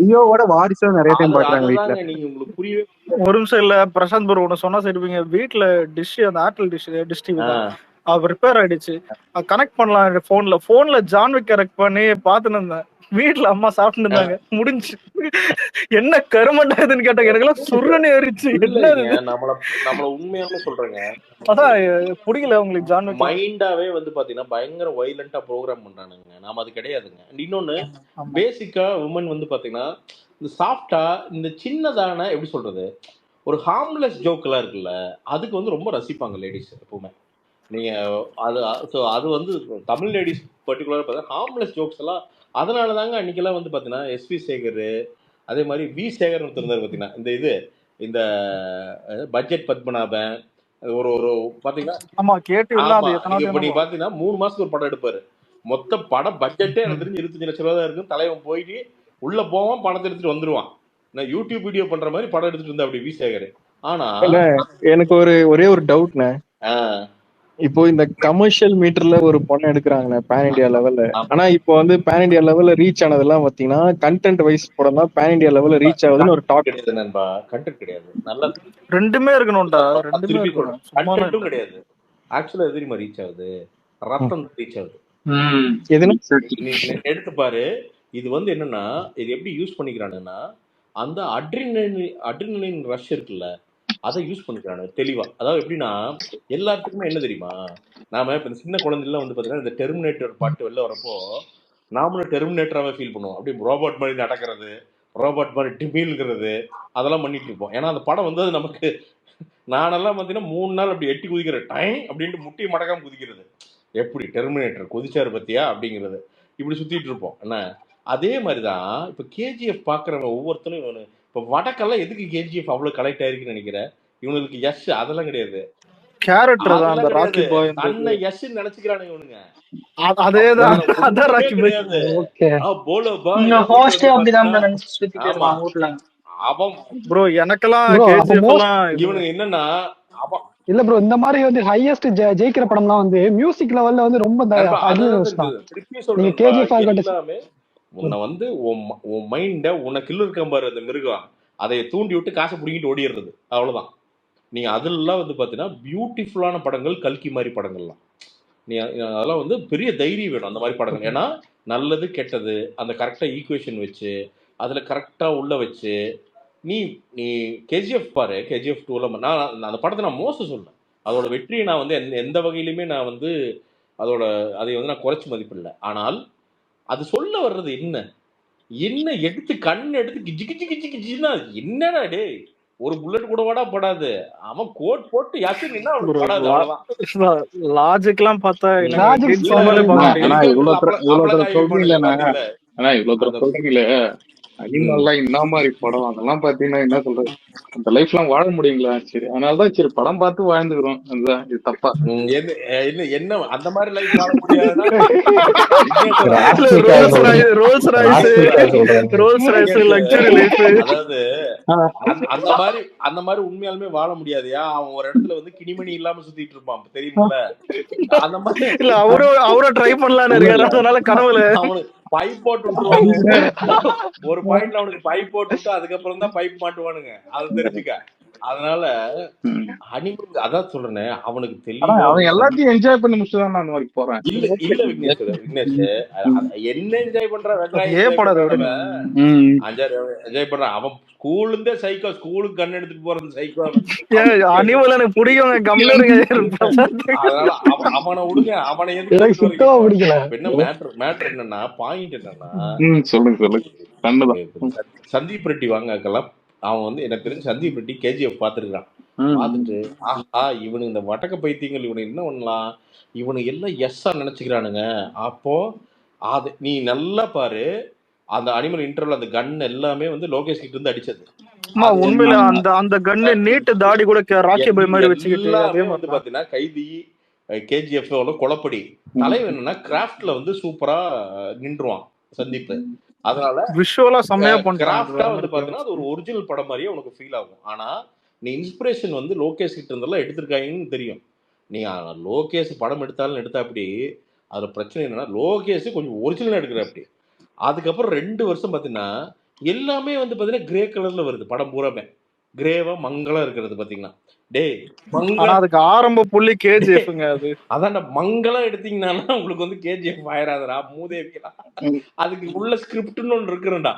லியோவோட வாரிசும் நிறைய டைம் பாக்குறாங்க வீட்டுல. நீங்க உங்களுக்கு புரியவே ஒரு நிமிஷம் இல்ல பிரசாந்த் ப்ரோ ஒண்ணு சொன்னா சரிப்பீங்க. வீட்டுல டிஷ் அந்த ஏர்டெல் டிஷ் டிவி தான் ரிப்பேர் ஆயிடுச்சு. கனெக்ட் பண்ணலாம் போன்ல ஜான்விக் கனெக்ட் பண்ணி பாத்துன்னு இருந்தேன். வீட்டுல அம்மா சாப்பிட்டு இருந்தாங்க. முடிஞ்சு என்ன கருமண்டாதுன்னு கேட்டாங்க. எனக்கு எல்லாம் சுருன்னு ஏறிச்சு. நம்மள உண்மையாவே சொல்றேங்க. அதான் புரியல உங்களுக்கு ஜான்விக் மைண்டாவே வந்து பாத்தீங்கன்னா பயங்கர வைலண்டா ப்ரோக்ராம் பண்றானுங்க. நாம அது கிடையாதுங்க. இன்னொன்னு பேசிக்கா உமன் வந்து பாத்தீங்கன்னா இந்த சாஃப்டா இந்த சின்னதான எப்படி சொல்றது ஒரு ஹார்ம்லெஸ் ஜோக் எல்லாம் இருக்குல்ல, அதுக்கு வந்து ரொம்ப ரசிப்பாங்க லேடிஸ் எப்பவுமே. நீங்க அது வந்து தமிழ் லேடிஸ் பர்டிகுலரா பார்த்தா ஹார்ம்லெஸ் ஜோக்ஸ் எல்லாம். அதனால தாங்க அன்னைக்கெல்லாம் வந்து பாத்தீங்கன்னா எஸ்வி சேகர், அதே மாதிரி வி சேகர் இருந்தாரு பாத்தீங்கன்னா இந்த பட்ஜெட் பத்மநாபன் ஒரு பாத்தீங்கன்னா நீங்க பாத்தீங்கன்னா 3 மாசத்துக்கு ஒரு படம் எடுப்பாரு. மொத்த படம் பட்ஜெட்டே எனக்கு தெரிஞ்சு 25 லட்சம் ரூபா தான் இருக்கும். தலைவன் போயிட்டு உள்ள போவான், பணத்தை எடுத்துட்டு வந்துருவான். நான் யூடியூப் வீடியோ பண்ற மாதிரி படம் எடுத்துட்டு இருந்தா அப்படி வி சேகர். ஆனா எனக்கு ஒரே ஒரு டவுட்ண்ணே. இப்போ இந்த கமர்ஷியல் மீட்டர்ல ஒரு படம் எடுக்கிறாங்க பேன் இண்டியா லெவல்ல. ஆனா இப்போ வந்து பேன் இண்டியா லெவல்ல ரீச் ஆனதெல்லாம் பாத்தீங்கன்னா கண்டென்ட் வைஸ் படம் தான் பேன் இண்டியா லெவல்ல ரீச் ஆகுதுன்னு ஒரு டாக் கிடையாது நண்பா. கண்டென்ட் கிடையாது. நல்லா ரெண்டுமே இருக்கணும்டா. ரெண்டுமே இருக்கணும். கண்டென்ட்டும் கிடையாது. ஆக்சுவலா எது தெரியுமா ரீச் ஆகுது? ரத்தம் ரீச் ஆகுது. எடுத்து பாரு. இது வந்து என்னன்னா இது எப்படி யூஸ் பண்ணிக்கிறானுன்னா அந்த அட்ரினலின் ரஷ் இருக்குல்ல அதை யூஸ் பண்ணிக்கிறானு தெளிவா. அதாவது எப்படின்னா எல்லாத்துக்குமே என்ன தெரியுமா, நாம இப்ப சின்ன குழந்தைலாம் வந்து பாத்தீங்கன்னா இந்த டெர்மினேட்டர் பாட்டு வெளில வரப்போ நாமளும் டெர்மினேட்டராகவே ஃபீல் பண்ணுவோம். அப்படி ரோபோட் மாதிரி நடக்கிறது, ரோபோட் மாதிரி டிமில்கிறது அதெல்லாம் பண்ணிட்டு இருப்போம். ஏன்னா அந்த படம் வந்து நமக்கு நானெல்லாம் பார்த்தீங்கன்னா 3 நாள் அப்படி எட்டி குதிக்கிற டைம் அப்படின்ட்டு முட்டி மடக்காம குதிக்கிறது. எப்படி டெர்மினேட்டர் குதிச்சாரு பத்தியா அப்படிங்கிறது இப்படி சுத்திட்டு இருப்போம். என்ன அதே மாதிரிதான் இப்ப கேஜிஎஃப் பாக்குறவங்க ஒவ்வொருத்தரும் இவனு இப்ப வடக்கெல்லாம் எதுக்கு கேஜிஎஃப் அவ்வளவு கலெக்ட் ஆயிருக்குன்னு நினைக்கிறேன். இவனுக்கு எஸ் அதெல்லாம் கிடையாது. கேரக்டர் தான் அந்த ராக்கி பாய் தன்னை எஸ் நினைச்சுக்கிறானுங்க இவனுங்க. அதேதான் அதான் ராக்கி பாய். ஓகே போலோ பாய் நீங்க ஹோஸ்ட் அப்படிதான் நினைச்சு சுத்திட்டு இருக்கான் ஊர்ல. அவன் ப்ரோ எனக்கெல்லாம் கேஜிஎஃப் எல்லாம் இவனுக்கு என்னன்னா அவன் இல்ல ப்ரோ இந்த மாதிரி வந்து ஹையஸ்ட் ஜெயிக்கிற படம்லாம் வந்து மியூசிக் லெவல்ல வந்து ரொம்ப நீங்க கேஜிஎஃப் எல்லாமே உன்னை வந்து உன் மைண்ட உனக்குள்ள இருக்க பாரு அந்த மிருகம் அதை தூண்டி விட்டு காசை பிடிக்கிட்டு ஓடிடுறது அவ்வளவுதான். நீங்க அதெல்லாம் வந்து பாத்தீங்கன்னா பியூட்டிஃபுல்லான படங்கள் கல்கி மாதிரி படங்கள்லாம் நீ அதெல்லாம் வந்து பெரிய தைரியம் வேணும் அந்த மாதிரி படங்கள். ஏன்னா நல்லது கெட்டது அந்த கரெக்டா ஈக்குவேஷன் வச்சு அதுல கரெக்டா உள்ள வச்சு நீ நீ கேஜிஎஃப் பாரு. கேஜிஎஃப் 2ல நான் அந்த படத்தை நான் மோசம் சொல்றேன். அதோட வெற்றியை நான் வந்து எந்த வகையிலுமே நான் வந்து அதை வந்து நான் குறைச்சி மதிப்பில்லை. ஆனால் அது சொல்ல வர்றது என்ன எடுத்து கண் எடுத்து கிஜி கிஜி கிஜி கிஜின்னா என்னடா டே ஒரு புல்லட் கூட வாடா படாது. அவன் கோட் போட்டு யாசினா லாஜிக் எல்லாம் பார்த்தா அனிமல்லாம் என்ன மாதிரி படம் அதெல்லாம் பாத்தீங்கன்னா என்ன சொல்றது அந்த லைஃப் எல்லாம் வாழ முடியுங்களா? சரி அதனாலதான் சரி படம் பார்த்து வாழ்ந்துக்கிறோம். அதுதான் இது தப்பா என்ன அந்த மாதிரி லைஃப் வாழ முடியாதுன்னா அதாவது அந்த மாதிரி உண்மையாலுமே வாழ முடியாதுயா. அவன் ஒரு இடத்துல வந்து கிணிமணி இல்லாம சுத்திட்டு இருப்பான் தெரியுமில்ல. அந்த மாதிரி இல்ல அவரும் ட்ரை பண்ணலான்னு இருக்காரு. கனவுல அவனுக்கு பைப் போட்டு விட்டுருவாங்க. ஒரு பாயிண்ட்ல அவனுக்கு பைப் போட்டு விட்டு அதுக்கப்புறம் தான் பைப் மாட்டுவானுங்க. அது தெரிஞ்சுக்க. அதனால அனிமல் அதான் சொல்றேன் அவனுக்கு தெளிவா அவன் எல்லாத்தையும் என்ஜாய் பண்ணி முடிச்சுதான் நான் அந்த மாதிரி போறேன். இல்ல விக்னேஷ் என்ன என்ஜாய் பண்ற என்ஜாய் பண்றான். அவன் ஸ்கூல்ல இருந்தே சைக்கோ ஸ்கூலுக்கு கண் எடுத்துட்டு போறது சைக்கோ. அனிமல் எனக்கு பிடிக்கும். அதனால அவனை விடுங்க. அவனை எதுக்கு என்ன மேட்டர் என்னன்னா பாயிண்ட் என்னன்னா சொல்லுங்க சந்தீப் ரெட்டி வாங்கலாம். அவன் வந்து எனக்கு தெரிஞ்சு சந்தீப் ரெட்டி கேஜிஎஃப் பார்த்துருக்கான். பார்த்துட்டு ஆஹா இவனுக்கு இந்த வட்டக்க பைத்தியங்கள் இவனுக்கு என்ன பண்ணலாம் இவனுக்கு எல்லாம் எஸ்ஸா நினைச்சுக்கிறானுங்க. அப்போ அது நீ நல்லா பாரு அந்த அனிமல் இன்டர்வல் அந்த கன் எல்லாமே வந்து லோகேஷ் கிட்ட இருந்து அடிச்சது. உண்மையில அந்த கன்னு நீட்டு தாடி கூட ராக்கி பாய் மாதிரி வச்சுக்கிட்டு வந்து பாத்தீங்கன்னா கைதி கேஜிஎஃப் கொலப்படி தலைவன் என்னன்னா கிராஃப்ட்ல வந்து சூப்பரா நின்றுவான் சந்தீப். அதனால விஷுவலா செமையா கிராஃப்டா வந்து பாத்தீங்கன்னா அது ஒரு ஒரிஜினல் படம் மாதிரியே உனக்கு ஃபீல் ஆகும். ஆனா நீ இன்ஸ்பிரேஷன் வந்து லோகேஷ் கிட்ட இருந்தெல்லாம் எடுத்திருக்காங்கன்னு தெரியும். நீ லோகேஷ் படம் எடுத்தாலும் எடுத்தா அப்படி அதுல பிரச்சனை என்னன்னா லோகேஷ் கொஞ்சம் ஒரிஜினலா எடுக்கிற அப்படி. அதுக்கப்புறம் 2 வருஷம் பாத்தீங்கன்னா எல்லாமே வந்து பாத்தீங்கன்னா கிரே கலர்ல வருது. படம் பூராமே கிரேவா மங்களா இருக்கிறது பாத்தீங்கன்னா அதுக்கு ஆரம்ப புள்ளி கேஜிஎஃப்ங்க. அது அதான் மங்களா எடுத்தீங்கன்னா உங்களுக்கு வந்து கேஜிஎஃப் ஆயிராதரா மூதேவிகளா. அதுக்கு உள்ள ஸ்கிரிப்ட்னு ஒன்று இருக்குறா.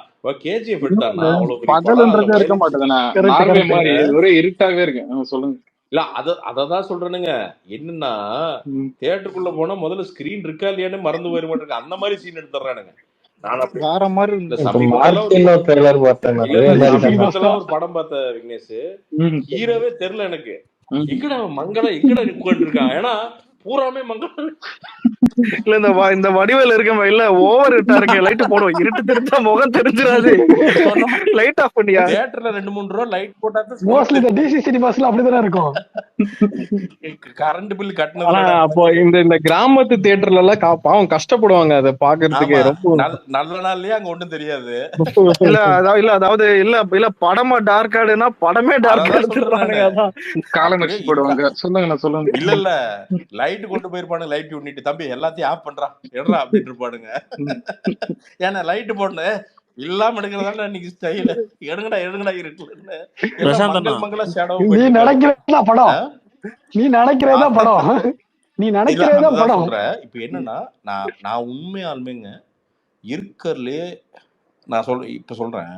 கேஜிஎஃப் எடுத்தானா அவ்வளவு இருக்க மாட்டேங்குது. ஒரே இருட்டாவே இருக்கு. சொல்லுங்க. இல்ல அததான் சொல்றேனுங்க. என்னன்னா தியேட்டருக்குள்ள போனா முதல்ல ஸ்கிரீன் இருக்கா இல்லையான்னு மறந்து போயிட மாட்டேங்க. அந்த மாதிரி சீன் எடுத்துறானுங்க. வேற மாதிரி ஒரு படம் பார்த்த விக்னேஷ் ஹீரோவே தெரியல எனக்கு. எங்கடா மங்கள எங்கடா இருக்கான். ஏன்னா பூராமே மங்களம் இல்ல இந்த வடிவேல இருக்க இல்ல ஓவர் இருட்டா இருக்கு. லைட் போடுவோம் இருட்டு தெரிஞ்சா முகம் தெரிஞ்சிடாது. லைட் ஆஃப் பண்ணியா தியேட்டர்ல 2-3 ரூபா லைட் போட்டா மோஸ்ட்லி இந்த டிசி சினிமாஸ்ல அப்படிதான் இருக்கும். கரண்ட் பில் கட்டணும். அப்போ இந்த கிராமத்து தியேட்டர்ல எல்லாம் பாவம் கஷ்டப்படுவாங்க அதை பாக்குறதுக்கு. நல்ல நாள்லயே அங்க ஒண்ணும் தெரியாது. இல்ல அதாவது இல்ல படமா டார்க் ஆடுனா படமே டார்க் எடுத்துறானுங்க. காலம் போடுவாங்க. சொல்லுங்க இல்ல லைட்டு கொண்டு போயிருப்பானுங்க, லைட் உன்னிட்டு தம்பி எல்லாத்தையும் ஆஃப் பண்றான் எடுறா அப்படின்னு இருப்பானுங்க. ஏன்னா லைட்டு போடணும் இல்லாம எடுக்கிறதால இன்னைக்கு ஸ்டைல எடுங்கடா எடுங்கடா இருக்குன்னு எல்லாம் மங்கள் மங்களா ஷேடோவா நீ போயிட்டு நினைக்கிறதா படம், நீ நினைக்கிறதா படம், நீ இல்ல நினைக்கிறதா அதுதான் படம். சொல்றேன். இப்ப என்னன்னா நான் உண்மையாலுமேங்க இருக்கறதுலயே நான் இப்ப சொல்றேன்,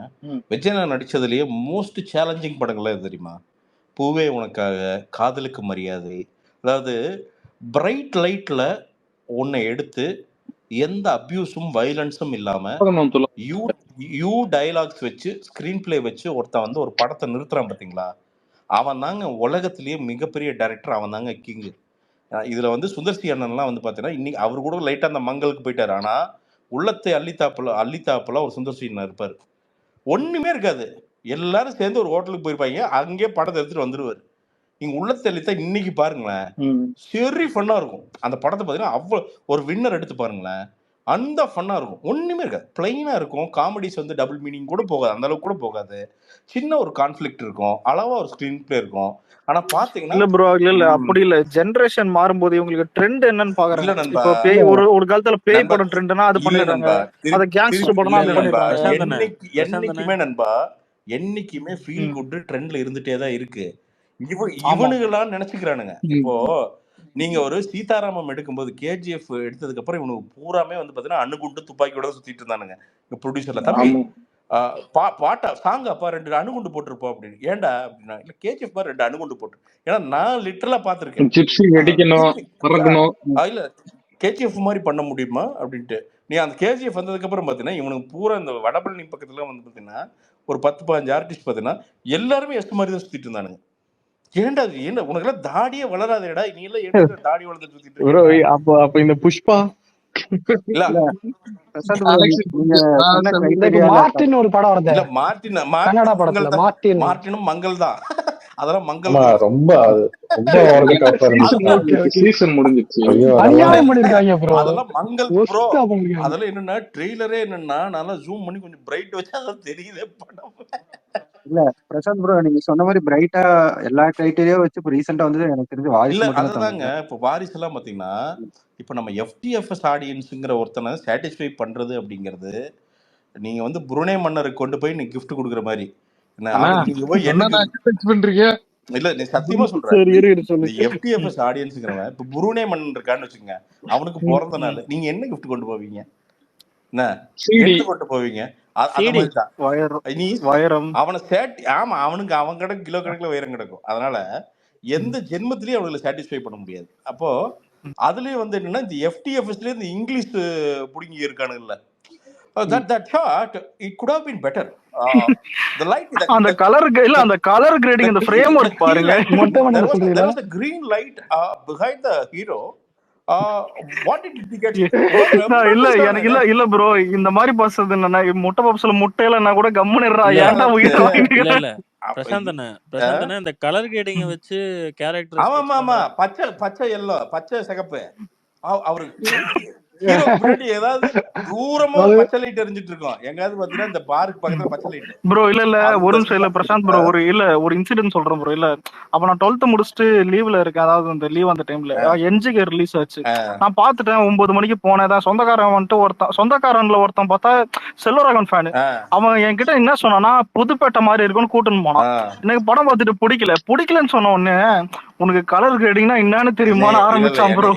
விஜயனா நடிச்சதுலயே மோஸ்ட் சேலஞ்சிங் படங்கள் எது தெரியுமா? பூவே உனக்காக, காதலுக்கு மரியாதை. அதாவது பிரைட் லைட்ல உன்னை எடுத்து எந்த அபியூஸும் வயலன்ஸும் இல்லாம யூ டயலாக்ஸ் வச்சு ஸ்கிரீன் பிளே வச்சு ஒருத்தன் வந்து ஒரு படத்தை நிறுத்துறான் பாத்தீங்களா, அவன் தாங்க உலகத்திலேயே மிகப்பெரிய டைரக்டர், அவன் தாங்க கிங். இதுல வந்து சுந்தர்சி அண்ணன்லாம் வந்து பாத்தீங்கன்னா இன்னைக்கு அவரு கூட லைட்டா அந்த மங்களுக்கு போயிட்டாரு. ஆனா உள்ளத்தை அள்ளித்தாப்புல ஒரு சுந்தர்சி அண்ணன் இருப்பாரு. ஒண்ணுமே இருக்காது, எல்லாரும் சேர்ந்து ஒரு ஹோட்டலுக்கு போயிருப்பாங்க, அங்கேயே படத்தை எடுத்துட்டு வந்துருவாரு. நீங்க உள்ளத்தை அள்ளித்தா இன்னைக்கு பாருங்களேன், சரி ஃபன்னா இருக்கும் அந்த படத்தை. பாத்தீங்கன்னா அவ்வளவு ஒரு வின்னர் எடுத்து பாருங்களேன், அந்த ஃபன்னா இருக்கும். ஒண்ணுமே இருக்காது, பிளைனா இருக்கும். காமெடிஸ் வந்து டபுள் மீனிங் கூட போகாது, அந்த அளவுக்கு கூட போகாது. சின்ன ஒரு கான்ஃபிளிக்ட் இருக்கும், அளவா ஒரு ஸ்கிரீன் பிளே இருக்கும். ஆனா பாத்தீங்கன்னா இல்ல ப்ரோ, இல்ல அப்படி இல்ல. ஜெனரேஷன் மாறும்போது இவங்களுக்கு ட்ரெண்ட் என்னன்னு பாக்குறாங்க. இப்போ பேய் ஒரு காலத்துல பேய் படம் ட்ரெண்ட்னா அது பண்ணிடுறாங்க, அத கேங்ஸ்டர் படம்னா அது பண்ணிடுறாங்க. என்னைக்குமே நண்பா, என்னைக்குமே ஃபீல் குட் ட்ரெண்ட்ல இருந்துட்டே தான் இருக்கு. இவனுங்களாம் நினைச்சுக்கிறானுங்க. இப்போ நீங்க ஒரு சீதாராமம் எடுக்கும்போது கேஜிஎஃப் எடுத்ததுக்கு அப்புறம் இவனுக்கு பூராமே வந்து பாத்தீங்கன்னா அணுகுண்டு துப்பாக்கியோட சுத்திட்டு இருந்தானுங்க. ப்ரொடியூசர்ல தம்பி பாட்டா சாங் அப்பா 2 அணுகுண்டு போட்டிருப்போம் அப்படின்னு. ஏன்டா அப்படின்னா, இல்ல கேஜிஎஃப் மாதிரி 2 அணுகுண்டு போட்டு. ஏன்னா நான் லிட்டரலா பாத்திருக்கேன். இல்ல கேஜிஎஃப் மாதிரி பண்ண முடியுமா அப்படின்ட்டு. நீ அந்த கேஜிஎஃப் வந்ததுக்கு அப்புறம் பாத்தீங்கன்னா இவனுக்கு பூரா இந்த வடபழனி பக்கத்துல வந்து பாத்தீங்கன்னா ஒரு 10-15 ஆர்டிஸ்ட் பாத்தீங்கன்னா எல்லாருமே எஸ் மாதிரி தான் சுத்திட்டு இருந்தானுங்க. ஏன்டா என்ன உனக்கு எல்லாம் தாடியே வளராதேடா, நீ எல்லாம் என்ன தாடி வளர்ந்து சுத்திட்டு இருக்க? அப்ப இந்த புஷ்பா இல்ல மார்டின் ஒரு படம் வருது, இல்ல கன்னடா படத்துல மார்டினும் மங்கள் தான். அதெல்லாம் மங்கள் ரொம்ப சீசன் முடிஞ்சிச்சு. அநியாயம் பண்ணிருக்காங்க ப்ரோ. அதெல்லாம் மங்கள் ப்ரோ. அதெல்லாம் என்னன்னா ட்ரெய்லரே என்னன்னா நல்லா ஜூம் பண்ணி கொஞ்சம் பிரைட் வச்சா அதான் தெரியுதே படம். இல்ல பிரசாந்த் ப்ரோ, நீங்க சொன்ன மாதிரி பிரைட்டா எல்லா கிரைட்டீரியா வச்சு இப்ப ரீசெண்டா வந்து எனக்கு தெரிஞ்சு வாரிசு இல்ல மட்டும் அதுதாங்க. இப்போ வாரிசு எல்லாம் பாத்தீங்கன்னா இப்ப நம்ம எஃப்டிஎஃப்எஸ் ஆடியன்ஸுங்கிற ஒருத்தனை சாட்டிஸ்ஃபை பண்றது அப்படிங்கிறது நீங்க வந்து புருனே மன்னருக்கு கொண்டு போய் நீ கிஃப்ட் கொடுக்குற மாதிரி. இல்ல நீ சத்தியமா சொல்றேன், எஃப்டிஎஃப்எஸ் ஆடியன்ஸுங்கிறவன் இப்ப புருனே மன்னன் இருக்கான்னு வச்சுக்கோங்க, அவனுக்கு பிறந்த நாள் நீங்க என்ன கிஃப்ட் கொண்டு போவீங்க? என்ன கொண்டு போவீங்க? அவனை ஆமா அவனுக்கு அவன் கிடக்கு கிலோ கணக்குல உயரம் கிடக்கும். அதனால எந்த ஜென்மத்திலயும் அவனுக்கு சாட்டிஸ்ஃபை பண்ண முடியாது. அப்போ அதுலயும் வந்து என்னன்னா இந்த எஃப்டிஎஃப்எஸ்ல இந்த இங்கிலீஷ் புடுங்கி இருக்கானுங்கல்ல, that shot it could have been better. The light, அந்த கலர் இல்ல அந்த கலர் கிரேடிங் அந்த ஃப்ரேம் ஒர்க் பாருங்க. There was a green light behind the hero. What did he get? இல்ல எனக்கு இல்ல ப்ரோ, இந்த மாதிரி பசது என்னன்னா முட்டை பப்ஸ்ல முட்டையிலன்னா கூட கம்முன்னுறா, ஏன்டா உயிர் வாங்கிட்டு. இல்ல பிரசாந்தன இந்த கலர் கிரேடிங் வச்சு கேரக்டர் ஆமா பச்சை எல்லோ பச்சை சிகப்பு அவரு ஏதாவது தூரமா பச்சை லைட் எரிஞ்சிட்டு இருக்கோம். எங்காவது பாத்தீங்கன்னா இந்த பார்க் பக்கத்துல பச்சை லைட். ப்ரோ இல்ல ஒரு நிமிஷம் இல்ல பிரசாந்த் ப்ரோ, ஒரு இன்சிடென்ட் சொல்றேன் ப்ரோ. இல்ல அப்ப நான் 12th முடிச்சுட்டு லீவ்ல இருக்கேன். அதாவது அந்த லீவ் அந்த டைம்ல என்ஜிகே ரிலீஸ் ஆச்சு. நான் பாத்துட்டேன் 9 மணிக்கு போனேன். சொந்தக்காரன் வந்துட்டு சொந்தக்காரன்ல ஒருத்தன் பார்த்தா செல்வராகவன் ஃபேனு. அவன் என்கிட்ட என்ன சொன்னானா புதுப்பேட்டை மாதிரி இருக்குன்னு கூட்டுன்னு போனான். எனக்கு படம் பார்த்துட்டு பிடிக்கலன்னு சொன்ன உடனே உனக்கு கலர் கிரேடிங்னா என்னன்னு தெரியுமான்னு ஆரம்பிச்சான் ப்ரோ.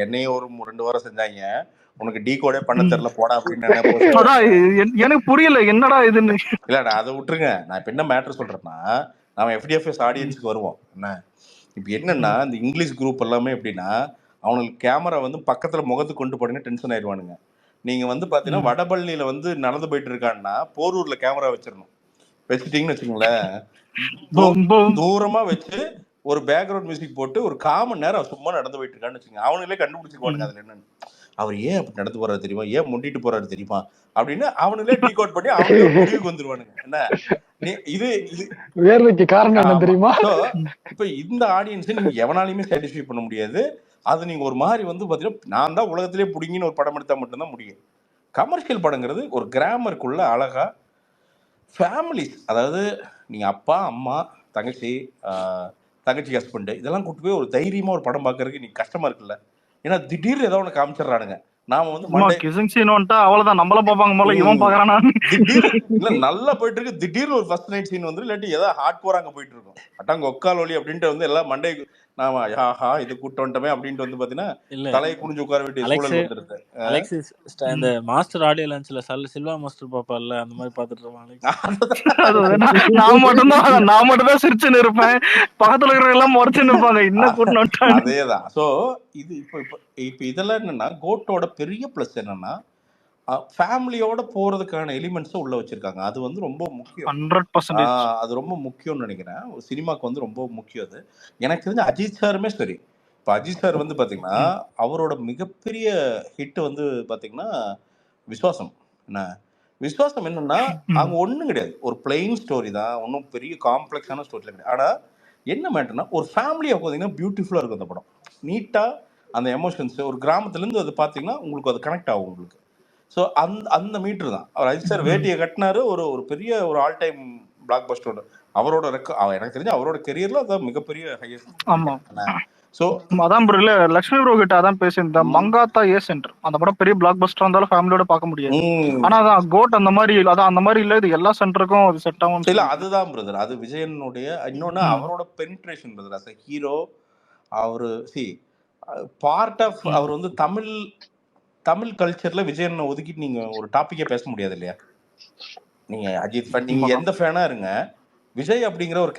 என்னையும் ஒரு 2 வாரம் செஞ்சாங்க, உனக்கு டீ கோடே பண்ண தெரியல போடா அப்படின்னு. எனக்கு புரியல என்னடா இதுன்னு. இல்ல நான் அதை விட்டுருங்க. நான் இப்ப என்ன மேட்டர் சொல்றேன்னா, நம்ம எஃப்டிஎஃப்எஸ் ஆடியன்ஸுக்கு வருவோம். என்ன இப்ப என்னன்னா இந்த இங்கிலீஷ் குரூப் எல்லாமே எப்படின்னா அவனுக்கு கேமரா வந்து பக்கத்துல முகத்துக்கு கொண்டு போனீங்கன்னா டென்ஷன் ஆயிடுவானுங்க. நீங்க வந்து பாத்தீங்கன்னா வடபழனியில வந்து நடந்து போயிட்டு இருக்கான்னா போரூர்ல கேமரா வச்சுட்டீங்கன்னு வச்சுக்கோங்களேன், தூரமா வச்சு ஒரு பேக்ரவுண்ட் மியூசிக் போட்டு ஒரு 1/4 மணி நேரம் சும்மா நடந்து போயிட்டு இருக்கான்னு வச்சுக்கோங்க, அவனுங்களே கண்டுபிடிச்சிருவானுங்க அதுல என்னன்னு. அவர் ஏன் அப்படி நடந்து போறாரு தெரியுமா, ஏன் முண்டிட்டு போறாரு தெரியுமா அப்படின்னு அவனுங்களே டீ கோட் பண்ணி அவனுங்களே முடிவுக்கு வந்துருவானுங்க. என்ன இது வேர்வைக்கு காரணம் என்ன தெரியுமா? இப்ப இந்த ஆடியன்ஸை நீங்க எவனாலையுமே சாட்டிஸ்ஃபை பண்ண முடியாது. அது நீங்க ஒரு மாதிரி வந்து பாத்தீங்கன்னா நான் தான் உலகத்திலே பிடிங்கின்னு ஒரு படம் எடுத்தா மட்டும்தான் முடியும். கமர்ஷியல் படங்கிறது ஒரு கிராமருக்குள்ள அழகா ஃபேமிலிஸ், அதாவது நீங்க அப்பா அம்மா தங்கச்சி தங்கச்சி ஹஸ்பண்ட் இதெல்லாம் கூட்டு போய் ஒரு தைரியமா ஒரு படம் பாக்குறதுக்கு நீ கஷ்டமா இருக்குல்ல. ஏன்னா திடீர்னு ஏதோ ஒண்ணு காமிச்சிடறானுங்க. நாம வந்து மண்டே கிசிங் சீன் வந்துட்டா அவ்வளவுதான், நம்மள பாப்பாங்க போல, இவன் பாக்குறானா. திடீர்னு இல்ல நல்லா போயிட்டு இருக்கு, திடீர்னு ஒரு ஃபர்ஸ்ட் நைட் சீன் வந்து இல்லாட்டி ஏதாவது ஹார்ட் கோரா அங்க போயிட்டு இருக்கும். அட்டாங்க ஒக்கால் ஒலி அப்படின்ட்டு வந்து எல்லாம் மண்டே நாம ஆஹா இது கூட்டு வந்துட்டோமே அப்படின்ட்டு வந்து பாத்தீங்கன்னா தலையை குனிஞ்சு உட்கார வேண்டிய சூழல் வந்துருது. அலெக்ஸ் இந்த மாஸ்டர் ஆடியோ லான்ச்ல சில்வா மாஸ்டர் பாப்பார்ல, அந்த மாதிரி பாத்துட்டு இருப்பான். நான் மட்டும் தான் சிரிச்சுன்னு இருப்பேன், பக்கத்துல இருக்கிற எல்லாம் முறைச்சுன்னு இருப்பாங்க, என்ன கூட்டு. அதேதான். சோ இது இப்ப இதெல்லாம் என்னன்னா கோட்டோட பெரிய பிளஸ் என்னன்னா ஃபேமிலியோட போறதுக்கான எலிமெண்ட்ஸ் உள்ள வச்சிருக்காங்க. அது வந்து ரொம்ப முக்கியம். 100% அது ரொம்ப முக்கியம்னு நினைக்கிறேன். ஒரு சினிமாக்கு வந்து ரொம்ப முக்கியம் அது. எனக்கு தெரிஞ்ச அஜித் சாருமே சரி. இப்ப அஜித் சார் வந்து பாத்தீங்கன்னா அவரோட மிகப்பெரிய ஹிட் வந்து பாத்தீங்கன்னா விஸ்வாசம். என்ன விஸ்வாசம் என்னன்னா அங்க ஒண்ணும் கிடையாது, ஒரு பிளெயின் ஸ்டோரி தான், ஒன்றும் பெரிய காம்ப்ளெக்ஸான ஸ்டோரி கிடையாது. ஆனா என்ன மேட்டர்னா ஒரு ஃபேமிலியா பார்த்தீங்கன்னா பியூட்டிஃபுல்லா இருக்கும் அந்த படம். நீட்டா அந்த எமோஷன்ஸ் ஒரு கிராமத்துல இருந்து அது பாத்தீங்கன்னா உங்களுக்கு அது கனெக்ட் ஆகும் உங்களுக்கு. ஸோ அந்த மீட்டர் தான் அவர் அஜித் சார் வேட்டியை கட்டினாரு. ஒரு பெரிய ஒரு ஆல் டைம் பிளாக் பஸ்டர் அவரோட எனக்கு தெரிஞ்சு அவரோட கெரியர்ல அதான் மிகப்பெரிய ஹையஸ்ட். ஆமா. சோ அதான் ப்ரோ, இல்ல லட்சுமி ப்ரோ கிட்ட அதான் பேசியிருந்தேன், மங்காத்தா ஏ சென்டர் அந்த படம் பெரிய பிளாக் பஸ்டர் இருந்தாலும் ஃபேமிலியோட பார்க்க முடியாது. ஆனா அதான் கோட் அந்த மாதிரி அதான் அந்த மாதிரி இல்ல, இது எல்லா சென்டருக்கும் அது செட் ஆகும். இல்ல அதுதான் பிரதர், அது விஜயனுடைய இன்னொன்னு அவரோட penetration brother. As a hero அவரு பார்ட் ஆஃப் அவர் வந்து தமிழ் கல்ச்சர்ல விஜயனை ஒதுக்கிட்டு நீங்க ஒரு டாபிக்கே பேச முடியாது இல்லையா. நீங்க அஜித் ஃபேன், நீங்க எந்த ஃபேனா இருங்க, விஜய் அப்படிங்கிற ஒரு